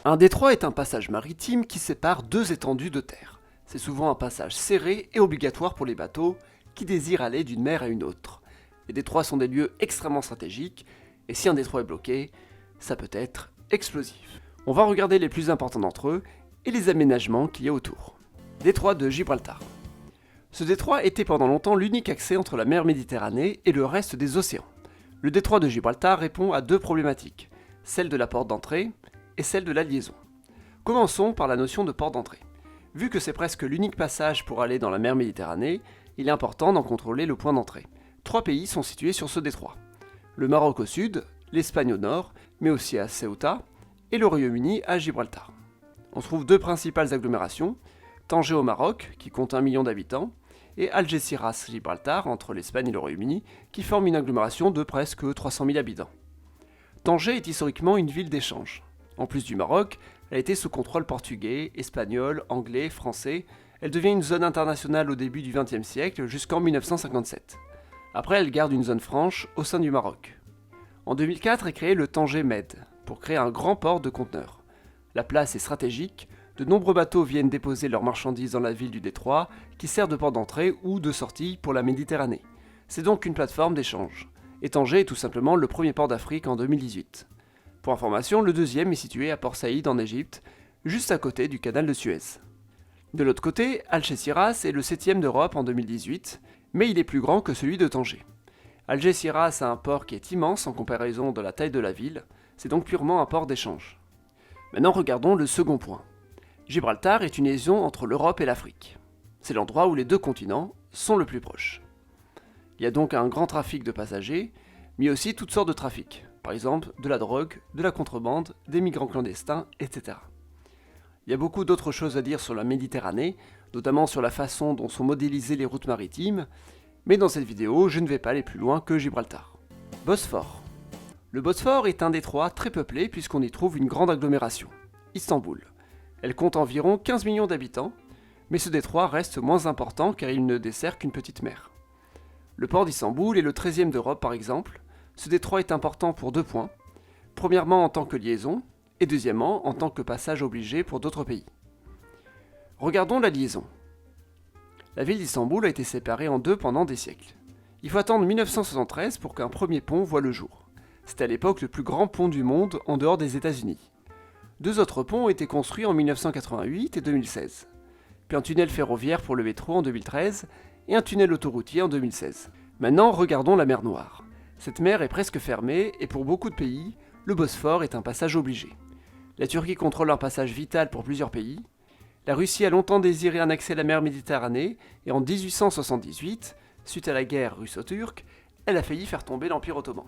Un détroit est un passage maritime qui sépare deux étendues de terre. C'est souvent un passage serré et obligatoire pour les bateaux qui désirent aller d'une mer à une autre. Les détroits sont des lieux extrêmement stratégiques, et si un détroit est bloqué, ça peut être explosif. On va regarder les plus importants d'entre eux et les aménagements qu'il y a autour. Détroit de Gibraltar. Ce détroit était pendant longtemps l'unique accès entre la mer Méditerranée et le reste des océans. Le détroit de Gibraltar répond à deux problématiques, celle de la porte d'entrée et celle de la liaison. Commençons par la notion de porte d'entrée. Vu que c'est presque l'unique passage pour aller dans la mer Méditerranée, il est important d'en contrôler le point d'entrée. 3 pays sont situés sur ce détroit. Le Maroc au sud, l'Espagne au nord, mais aussi à Ceuta, et le Royaume-Uni à Gibraltar. On trouve deux principales agglomérations, Tanger au Maroc, qui compte 1 million d'habitants, et Algeciras-Gibraltar, entre l'Espagne et le Royaume-Uni, qui forment une agglomération de presque 300 000 habitants. Tanger est historiquement une ville d'échange. En plus du Maroc, elle a été sous contrôle portugais, espagnol, anglais, français. Elle devient une zone internationale au début du XXe siècle jusqu'en 1957. Après, elle garde une zone franche au sein du Maroc. En 2004 est créé le Tanger Med, pour créer un grand port de conteneurs. La place est stratégique, de nombreux bateaux viennent déposer leurs marchandises dans la ville du détroit, qui sert de port d'entrée ou de sortie pour la Méditerranée. C'est donc une plateforme d'échange. Et Tanger est tout simplement le premier port d'Afrique en 2018. Pour information, le deuxième est situé à Port Saïd en Égypte, juste à côté du canal de Suez. De l'autre côté, Algeciras est le 7e d'Europe en 2018, mais il est plus grand que celui de Tanger. Algeciras a un port qui est immense en comparaison de la taille de la ville, c'est donc purement un port d'échange. Maintenant regardons le second point. Gibraltar est une liaison entre l'Europe et l'Afrique. C'est l'endroit où les deux continents sont le plus proches. Il y a donc un grand trafic de passagers, mais aussi toutes sortes de trafics. Par exemple, de la drogue, de la contrebande, des migrants clandestins, etc. Il y a beaucoup d'autres choses à dire sur la Méditerranée, notamment sur la façon dont sont modélisées les routes maritimes, mais dans cette vidéo, je ne vais pas aller plus loin que Gibraltar. Bosphore. Le Bosphore est un détroit très peuplé puisqu'on y trouve une grande agglomération, Istanbul. Elle compte environ 15 millions d'habitants, mais ce détroit reste moins important car il ne dessert qu'une petite mer. Le port d'Istanbul est le 13e d'Europe par exemple. Ce détroit est important pour 2 points. Premièrement en tant que liaison, et deuxièmement en tant que passage obligé pour d'autres pays. Regardons la liaison. La ville d'Istanbul a été séparée en deux pendant des siècles. Il faut attendre 1973 pour qu'un premier pont voie le jour. C'était à l'époque le plus grand pont du monde en dehors des États-Unis. 2 autres ponts ont été construits en 1988 et 2016. Puis un tunnel ferroviaire pour le métro en 2013 et un tunnel autoroutier en 2016. Maintenant, regardons la mer Noire. Cette mer est presque fermée et pour beaucoup de pays, le Bosphore est un passage obligé. La Turquie contrôle un passage vital pour plusieurs pays. La Russie a longtemps désiré un accès à la mer Méditerranée et en 1878, suite à la guerre russo-turque, elle a failli faire tomber l'Empire ottoman.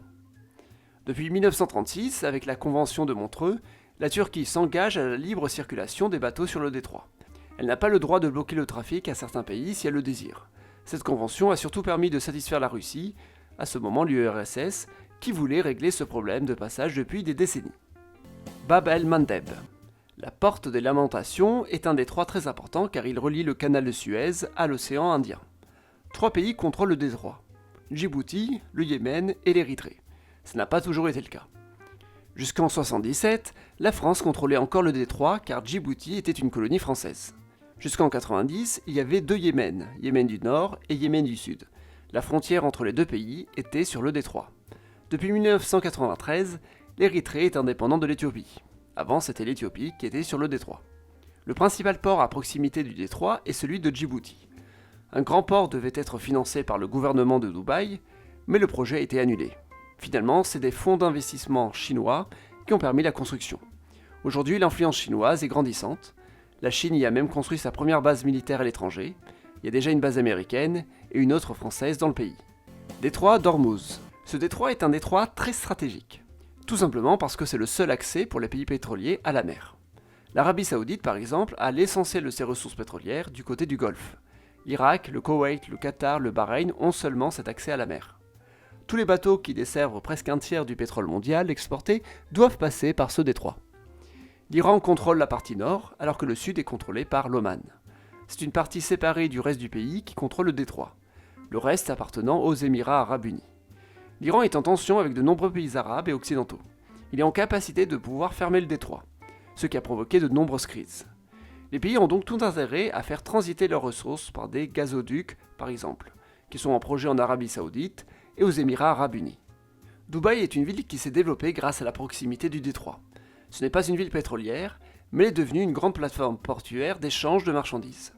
Depuis 1936, avec la Convention de Montreux, la Turquie s'engage à la libre circulation des bateaux sur le détroit. Elle n'a pas le droit de bloquer le trafic à certains pays si elle le désire. Cette convention a surtout permis de satisfaire la Russie, à ce moment l'URSS, qui voulait régler ce problème de passage depuis des décennies. Bab el-Mandeb. La porte des Lamentations est un détroit très important car il relie le canal de Suez à l'océan Indien. 3 pays contrôlent le détroit, Djibouti, le Yémen et l'Érythrée. Ce n'a pas toujours été le cas. Jusqu'en 1977, la France contrôlait encore le détroit car Djibouti était une colonie française. Jusqu'en 1990, il y avait 2 Yémen, Yémen du Nord et Yémen du Sud. La frontière entre les deux pays était sur le détroit. Depuis 1993, l'Érythrée est indépendante de l'Éthiopie. Avant, c'était l'Éthiopie qui était sur le détroit. Le principal port à proximité du détroit est celui de Djibouti. Un grand port devait être financé par le gouvernement de Dubaï, mais le projet a été annulé. Finalement, c'est des fonds d'investissement chinois qui ont permis la construction. Aujourd'hui, l'influence chinoise est grandissante. La Chine y a même construit sa première base militaire à l'étranger. Il y a déjà une base américaine et une autre française dans le pays. Détroit d'Ormuz. Ce détroit est un détroit très stratégique. Tout simplement parce que c'est le seul accès pour les pays pétroliers à la mer. L'Arabie Saoudite, par exemple, a l'essentiel de ses ressources pétrolières du côté du Golfe. L'Irak, le Koweït, le Qatar, le Bahreïn ont seulement cet accès à la mer. Tous les bateaux qui desservent presque un tiers du pétrole mondial exporté doivent passer par ce détroit. L'Iran contrôle la partie nord, alors que le sud est contrôlé par l'Oman. C'est une partie séparée du reste du pays qui contrôle le détroit, le reste appartenant aux Émirats arabes unis. L'Iran est en tension avec de nombreux pays arabes et occidentaux. Il est en capacité de pouvoir fermer le détroit. ce qui a provoqué de nombreuses crises. Les pays ont donc tout intérêt à faire transiter leurs ressources par des gazoducs, par exemple, qui sont en projet en Arabie Saoudite et aux Émirats Arabes Unis. Dubaï est une ville qui s'est développée grâce à la proximité du détroit. Ce n'est pas une ville pétrolière, mais elle est devenue une grande plateforme portuaire d'échange de marchandises.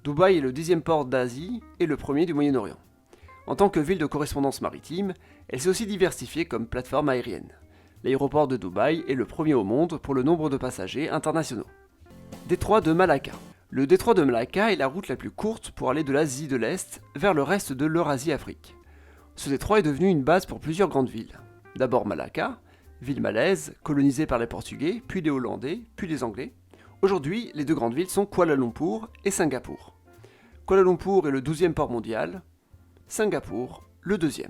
Dubaï est le 10e port d'Asie et le premier du Moyen-Orient. En tant que ville de correspondance maritime, elle s'est aussi diversifiée comme plateforme aérienne. L'aéroport de Dubaï est le premier au monde pour le nombre de passagers internationaux. Détroit de Malacca. Le détroit de Malacca est la route la plus courte pour aller de l'Asie de l'Est vers le reste de l'Eurasie-Afrique. Ce détroit est devenu une base pour plusieurs grandes villes. D'abord Malacca, ville malaise, colonisée par les Portugais, puis les Hollandais, puis les Anglais. Aujourd'hui, les deux grandes villes sont Kuala Lumpur et Singapour. Kuala Lumpur est le 12e port mondial, Singapour le 2e.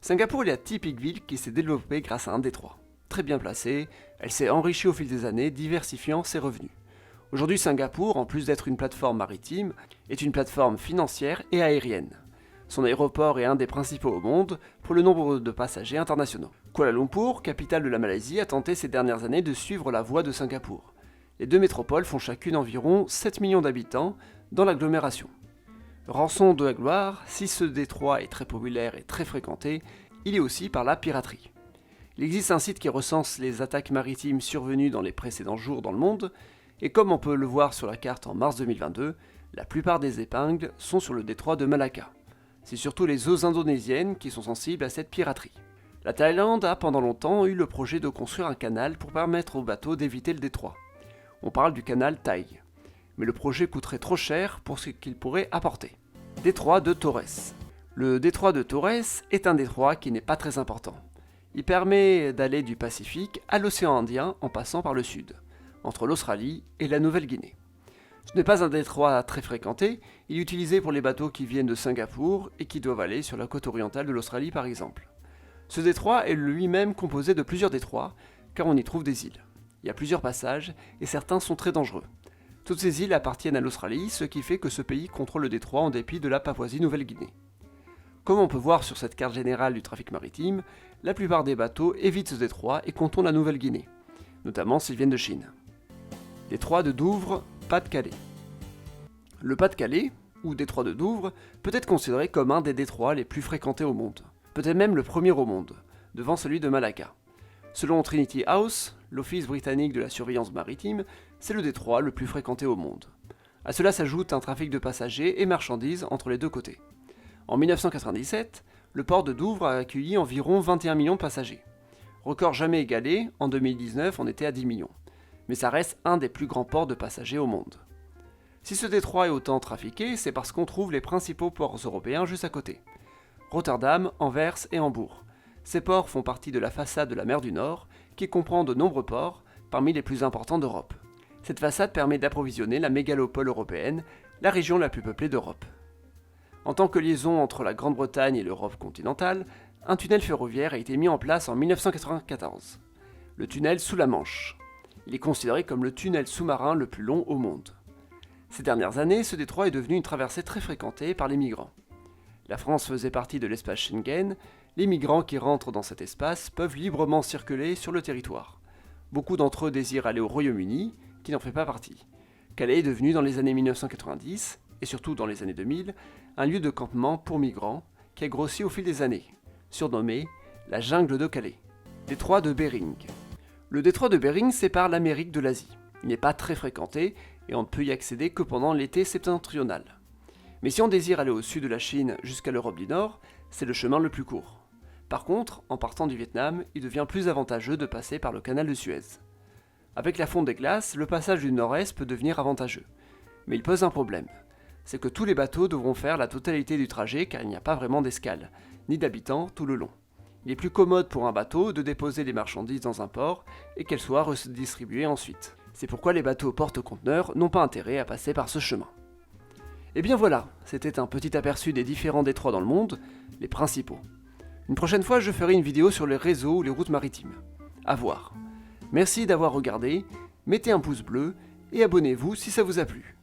Singapour est la typique ville qui s'est développée grâce à un détroit. Très bien placée, elle s'est enrichie au fil des années, diversifiant ses revenus. Aujourd'hui, Singapour, en plus d'être une plateforme maritime, est une plateforme financière et aérienne. Son aéroport est un des principaux au monde pour le nombre de passagers internationaux. Kuala Lumpur, capitale de la Malaisie, a tenté ces dernières années de suivre la voie de Singapour. Les deux métropoles font chacune environ 7 millions d'habitants dans l'agglomération. Rançon de la gloire, si ce détroit est très populaire et très fréquenté, il est aussi par la piraterie. Il existe un site qui recense les attaques maritimes survenues dans les précédents jours dans le monde, et comme on peut le voir sur la carte en mars 2022, la plupart des épingles sont sur le détroit de Malacca. C'est surtout les eaux indonésiennes qui sont sensibles à cette piraterie. La Thaïlande a pendant longtemps eu le projet de construire un canal pour permettre aux bateaux d'éviter le détroit. On parle du canal Thaï. Mais le projet coûterait trop cher pour ce qu'il pourrait apporter. Détroit de Torres. Le détroit de Torres est un détroit qui n'est pas très important. Il permet d'aller du Pacifique à l'océan Indien en passant par le sud, entre l'Australie et la Nouvelle-Guinée. Ce n'est pas un détroit très fréquenté, il est utilisé pour les bateaux qui viennent de Singapour et qui doivent aller sur la côte orientale de l'Australie par exemple. Ce détroit est lui-même composé de plusieurs détroits, car on y trouve des îles. Il y a plusieurs passages et certains sont très dangereux. Toutes ces îles appartiennent à l'Australie, ce qui fait que ce pays contrôle le détroit en dépit de la Papouasie-Nouvelle-Guinée. Comme on peut voir sur cette carte générale du trafic maritime, la plupart des bateaux évitent ce détroit et contournent la Nouvelle-Guinée, notamment s'ils viennent de Chine. Détroit de Douvres, Pas-de-Calais. Le Pas-de-Calais, ou détroit de Douvres, peut être considéré comme un des détroits les plus fréquentés au monde, peut-être même le premier au monde, devant celui de Malacca. Selon Trinity House, l'Office britannique de la surveillance maritime, c'est le détroit le plus fréquenté au monde. À cela s'ajoute un trafic de passagers et marchandises entre les deux côtés. En 1997, le port de Douvres a accueilli environ 21 millions de passagers. Record jamais égalé, en 2019 on était à 10 millions. Mais ça reste un des plus grands ports de passagers au monde. Si ce détroit est autant trafiqué, c'est parce qu'on trouve les principaux ports européens juste à côté. Rotterdam, Anvers et Hambourg. Ces ports font partie de la façade de la mer du Nord, qui comprend de nombreux ports, parmi les plus importants d'Europe. Cette façade permet d'approvisionner la mégalopole européenne, la région la plus peuplée d'Europe. En tant que liaison entre la Grande-Bretagne et l'Europe continentale, un tunnel ferroviaire a été mis en place en 1994. Le tunnel sous la Manche. Il est considéré comme le tunnel sous-marin le plus long au monde. Ces dernières années, ce détroit est devenu une traversée très fréquentée par les migrants. La France faisait partie de l'espace Schengen, les migrants qui rentrent dans cet espace peuvent librement circuler sur le territoire. Beaucoup d'entre eux désirent aller au Royaume-Uni, qui n'en fait pas partie. Calais est devenu dans les années 1990, et surtout dans les années 2000, un lieu de campement pour migrants qui a grossi au fil des années, surnommé la jungle de Calais. Détroit de Bering. Le détroit de Bering sépare l'Amérique de l'Asie. Il n'est pas très fréquenté et on ne peut y accéder que pendant l'été septentrional. Mais si on désire aller au sud de la Chine jusqu'à l'Europe du Nord, c'est le chemin le plus court. Par contre, en partant du Vietnam, il devient plus avantageux de passer par le canal de Suez. Avec la fonte des glaces, le passage du nord-est peut devenir avantageux. Mais il pose un problème. C'est que tous les bateaux devront faire la totalité du trajet car il n'y a pas vraiment d'escale, ni d'habitants tout le long. Il est plus commode pour un bateau de déposer les marchandises dans un port et qu'elles soient redistribuées ensuite. C'est pourquoi les bateaux porte-conteneurs n'ont pas intérêt à passer par ce chemin. Et bien voilà, c'était un petit aperçu des différents détroits dans le monde, les principaux. Une prochaine fois, je ferai une vidéo sur les réseaux ou les routes maritimes. À voir. Merci d'avoir regardé, mettez un pouce bleu et abonnez-vous si ça vous a plu.